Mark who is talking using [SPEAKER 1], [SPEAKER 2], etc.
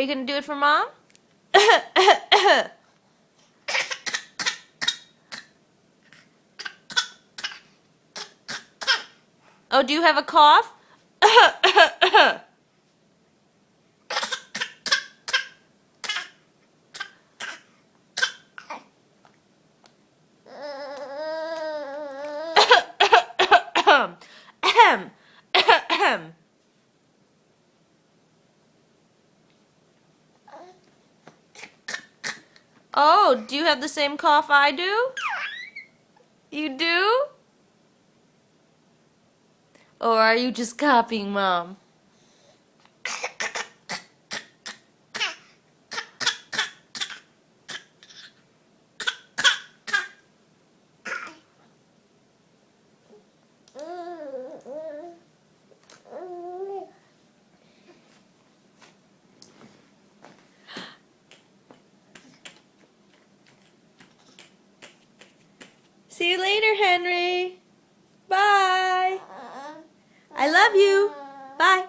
[SPEAKER 1] Are you going to do it for Mom? Oh, do you have a cough? Ahem. Ahem. Oh, do you have the same cough I do? You do? Or are you just copying Mom? See you later, Henry. Bye. I love you. Bye.